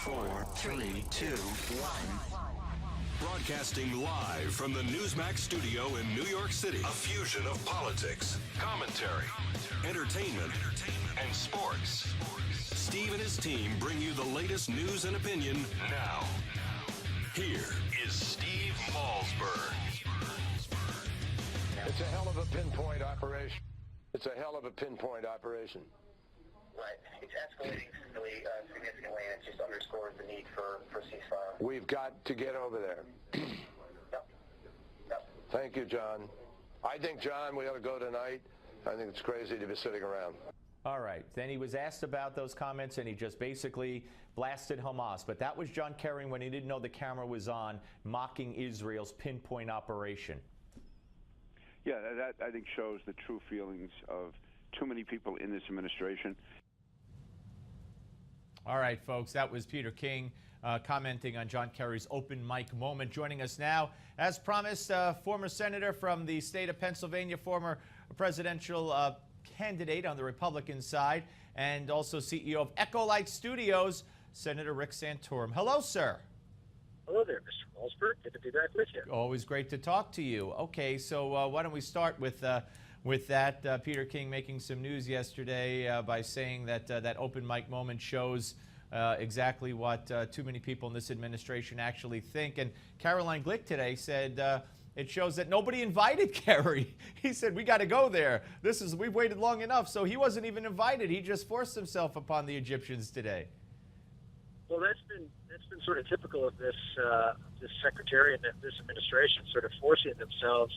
4, 3, 2, 1. Broadcasting live from the Newsmax studio in New York City. A fusion of politics, commentary, entertainment, and sports. Steve and his team bring you the latest news and opinion now. Here is Steve Malzberg. It's a hell of a pinpoint operation. It's a hell of a pinpoint operation. Right. It's escalating significantly, and it just underscores the need for ceasefire. We've got to get over there. Yep. Thank you, John. I think, John, we ought to go tonight. I think it's crazy to be sitting around. All right. Then he was asked about those comments, and he just basically blasted Hamas. But that was John Kerry when he didn't know the camera was on, mocking Israel's pinpoint operation. Yeah, that I think shows the true feelings of too many people in this administration. All right, folks, that was Peter King commenting on John Kerry's open mic moment. Joining us now, as promised, former senator from the state of Pennsylvania, former presidential candidate on the Republican side, and also CEO of EcoLight Studios, Senator Rick Santorum. Hello, sir. Hello there, Mr. Malzberg. Good to be back with you. Always great to talk to you. Okay, so why don't we start with that, Peter King making some news yesterday by saying that that open mic moment shows exactly what too many people in this administration actually think. And Caroline Glick today said it shows that nobody invited Kerry. He said, we got to go there. We've waited long enough. So he wasn't even invited. He just forced himself upon the Egyptians today. Well, that's been sort of typical of this secretary and this administration, sort of forcing themselves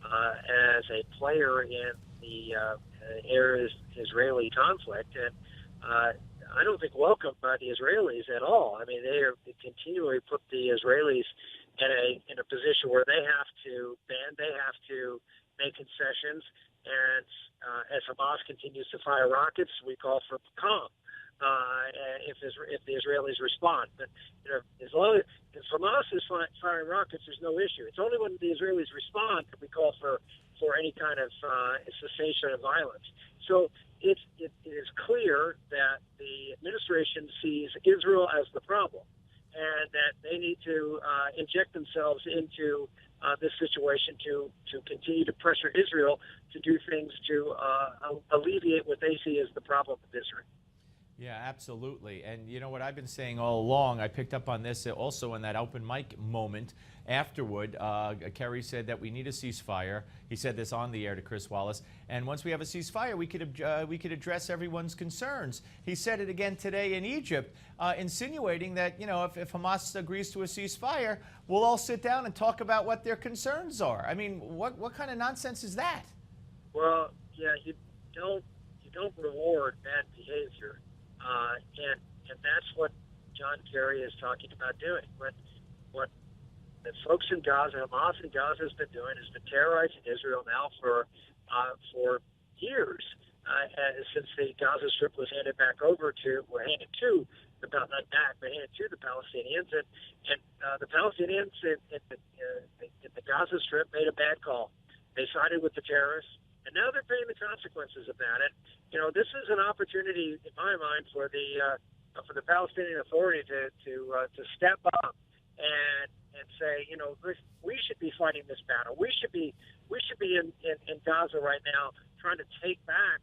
as a player in the Arab-Israeli conflict, and I don't think welcomed by the Israelis at all. I mean, they continually put the Israelis in a position where they have to bend, they have to make concessions, and as Hamas continues to fire rockets, we call for calm. If the Israelis respond, but as long as Hamas is firing rockets, there's no issue. It's only when the Israelis respond that we call for any kind of cessation of violence. So it is clear that the administration sees Israel as the problem, and that they need to inject themselves into this situation to continue to pressure Israel to do things to alleviate what they see as the problem with Israel. Yeah, absolutely. And you know what I've been saying all along, I picked up on this also in that open mic moment afterward. Kerry said that we need a ceasefire. He said this on the air to Chris Wallace. And once we have a ceasefire, we could address everyone's concerns. He said it again today in Egypt, insinuating that, if Hamas agrees to a ceasefire, we'll all sit down and talk about what their concerns are. I mean, what kind of nonsense is that? Well, yeah, you don't reward bad behavior. And that's what John Kerry is talking about doing. What the folks in Gaza, Hamas in Gaza, has been doing is been terrorizing Israel now for years, since the Gaza Strip was handed to the Palestinians, and the Palestinians in the Gaza Strip made a bad call. They sided with the terrorists, and now they're paying the consequences of that. And this is an opportunity, in my mind, for the Palestinian Authority to step up and say, we should be fighting this battle. We should be in Gaza right now, trying to take back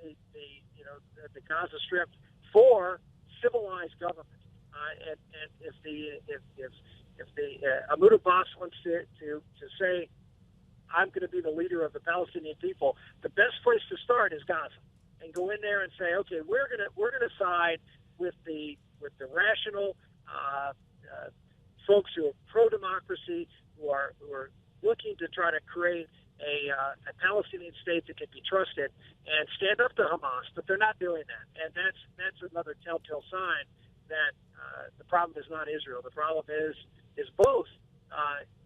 the Gaza Strip for civilized government. And if Mahmoud Abbas wants to say, I'm going to be the leader of the Palestinian people, the best place to start is Gaza, and go in there and say, okay, we're gonna side with the rational folks who are pro-democracy, who are looking to try to create a Palestinian state that can be trusted, and stand up to Hamas. But they're not doing that, and that's another telltale sign that the problem is not Israel. The problem is both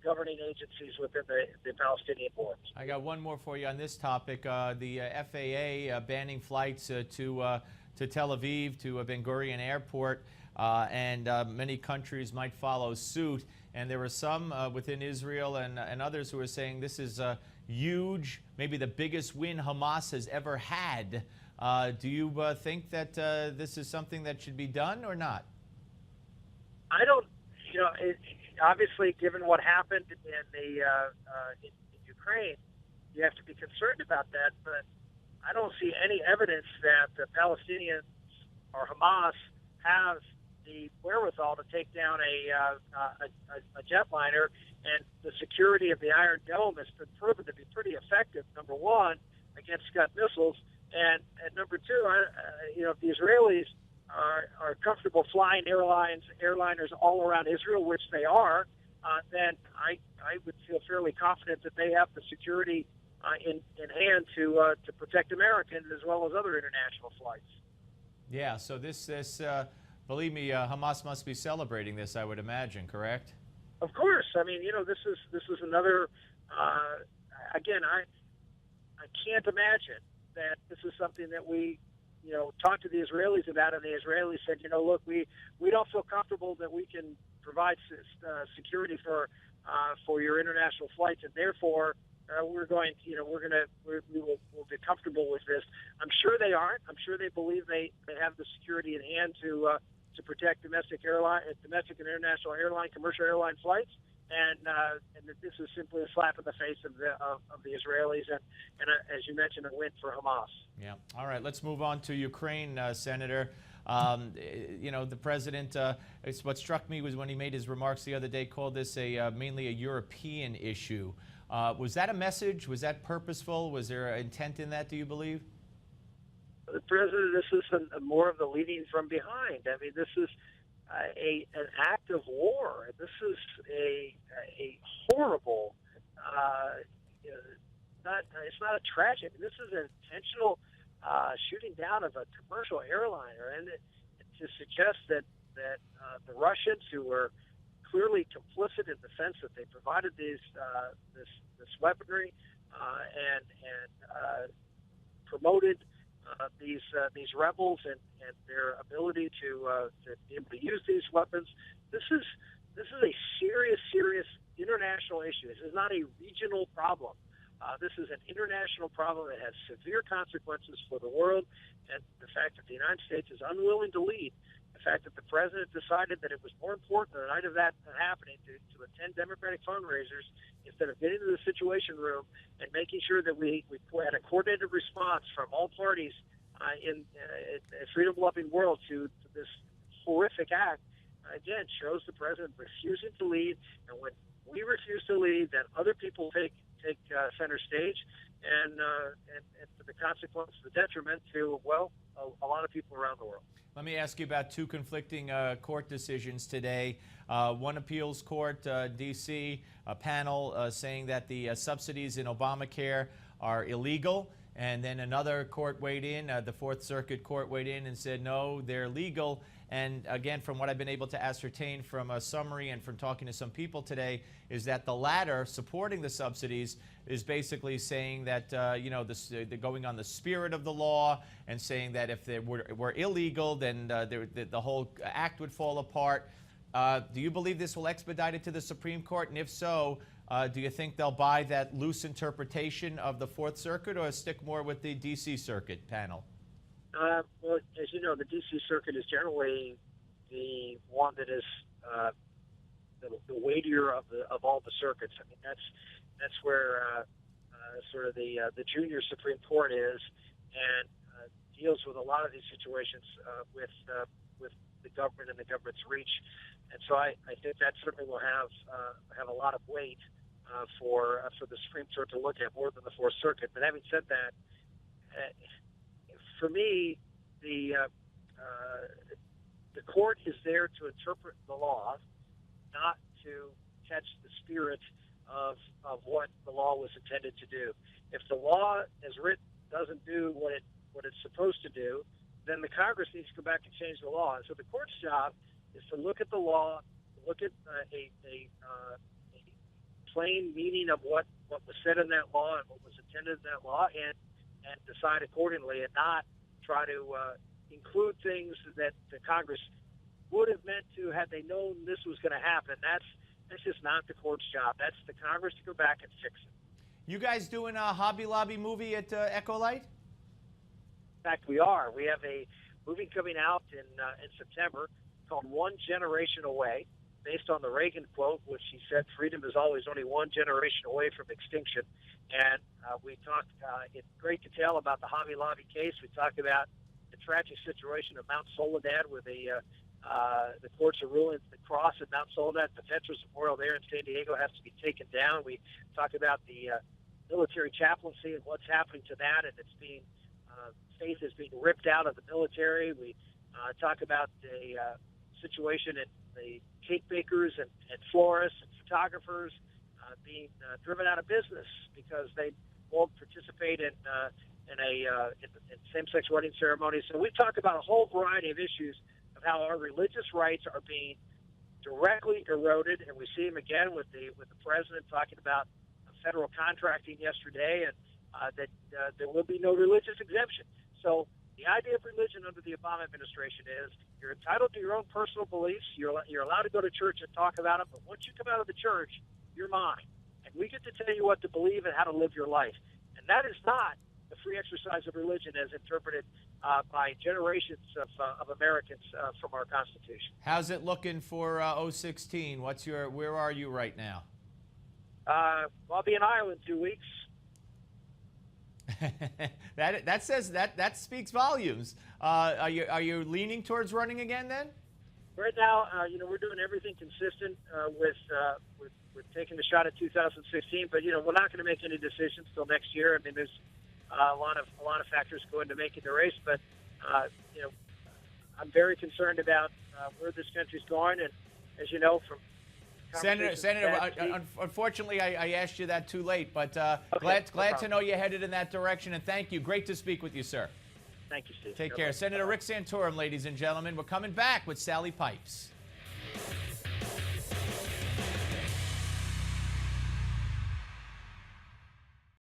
governing agencies within the Palestinian borders. I got one more for you on this topic. The FAA banning flights to Tel Aviv, to Ben Gurion Airport, and many countries might follow suit. And there were some within Israel and others who are saying this is huge, maybe the biggest win Hamas has ever had. Do you think that this is something that should be done or not? I don't, obviously, given what happened in Ukraine, you have to be concerned about that. But I don't see any evidence that the Palestinians or Hamas have the wherewithal to take down a jetliner, and the security of the Iron Dome has been proven to be pretty effective. Number one, against Scud missiles, and number two, if the Israelis are comfortable flying airliners all around Israel, which they are, then I would feel fairly confident that they have the security in hand to protect Americans as well as other international flights. Yeah. So this believe me, Hamas must be celebrating this, I would imagine. Correct? Of course. I mean, this is another. Again, I can't imagine that this is something that we talked to the Israelis about, and the Israelis said, look, we don't feel comfortable that we can provide security for your international flights, and therefore we'll be comfortable with this. I'm sure they aren't. I'm sure they believe they have the security in hand to protect domestic and international commercial airline flights. And that this is simply a slap in the face of the Israelis, and as you mentioned, a win for Hamas. Yeah. All right. Let's move on to Ukraine, Senator. The president. What struck me was when he made his remarks the other day, called this mainly a European issue. Was that a message? Was that purposeful? Was there intent in that? Do you believe? The president. This is more of the leading from behind. I mean, this is an act of war. This is a horrible. It's not a tragic. This is an intentional shooting down of a commercial airliner, and to suggest that the Russians, who were clearly complicit in the sense that they provided this weaponry and promoted these rebels and their ability to be able to use these weapons. This is a serious international issue. This is not a regional problem. This is an international problem that has severe consequences for the world, and the fact that the United States is unwilling to lead, the fact that the president decided that it was more important the night of that happening to attend Democratic fundraisers instead of getting to the Situation Room and making sure that we had a coordinated response from all parties in a freedom-loving world to this horrific act, again, shows the president refusing to lead. And when we refuse to lead, then other people take center stage, and for the consequence, the detriment to, a lot of people around the world. Let me ask you about two conflicting court decisions today. One appeals court, D.C., a panel saying that the subsidies in Obamacare are illegal. And then another court weighed in, the Fourth Circuit Court weighed in and said, no, they're legal. And again, from what I've been able to ascertain from a summary and from talking to some people today, is that the latter, supporting the subsidies, is basically saying that, they're going on the spirit of the law and saying that if they were illegal, then the whole act would fall apart. Do you believe this will expedite it to the Supreme Court? And if so, do you think they'll buy that loose interpretation of the Fourth Circuit or stick more with the D.C. Circuit panel? Well, as you know, the D.C. Circuit is generally the one that is the weightier of all the circuits. I mean, that's where sort of the junior Supreme Court is, and deals with a lot of these situations with the government and the government's reach. And so I think that certainly will have a lot of weight for the Supreme Court to look at more than the Fourth Circuit. But having said that, for me, the court is there to interpret the law, not to catch the spirit of what the law was intended to do. If the law, as written, doesn't do what it's supposed to do, then the Congress needs to go back and change the law. And so the court's job is to look at the law, look at a plain meaning of what was said in that law and what was intended in that law, and decide accordingly, and not try to include things that the Congress would have meant to had they known this was going to happen. That's just not the court's job. That's the Congress to go back and fix it. You guys doing a Hobby Lobby movie at EcoLight? In fact, we are. We have a movie coming out in September called One Generation Away, based on the Reagan quote, which he said, freedom is always only one generation away from extinction. And we talked in great detail about the Hobby Lobby case. We talked about the tragic situation of Mount Soledad, where the courts are ruling the cross at Mount Soledad, the Veterans Memorial there in San Diego, has to be taken down. We talked about the military chaplaincy and what's happening to that, and it's being faith is being ripped out of the military. We talk about the situation in the cake bakers and florists and photographers being driven out of business because they won't participate in same-sex wedding ceremonies. So we talk about a whole variety of issues of how our religious rights are being directly eroded, and we see them again with the president talking about federal contracting yesterday, and that there will be no religious exemption. So the idea of religion under the Obama administration is you're entitled to your own personal beliefs. You're allowed to go to church and talk about it, but once you come out of the church, you're mine. And we get to tell you what to believe and how to live your life. And that is not the free exercise of religion as interpreted by generations of Americans from our Constitution. How's it looking for 016? Where are you right now? I'll be in Iowa in 2 weeks. that speaks volumes. Are you leaning towards running again then? Right now, we're doing everything consistent with taking the shot at 2016. But we're not going to make any decisions till next year. I mean, there's a lot of factors go into making the race. But I'm very concerned about where this country's going, and as you know from Senator, unfortunately, I asked you that too late, but glad to know you're headed in that direction, and thank you. Great to speak with you, sir. Thank you, Steve. Take care. Senator Rick Santorum, ladies and gentlemen. We're coming back with Sally Pipes.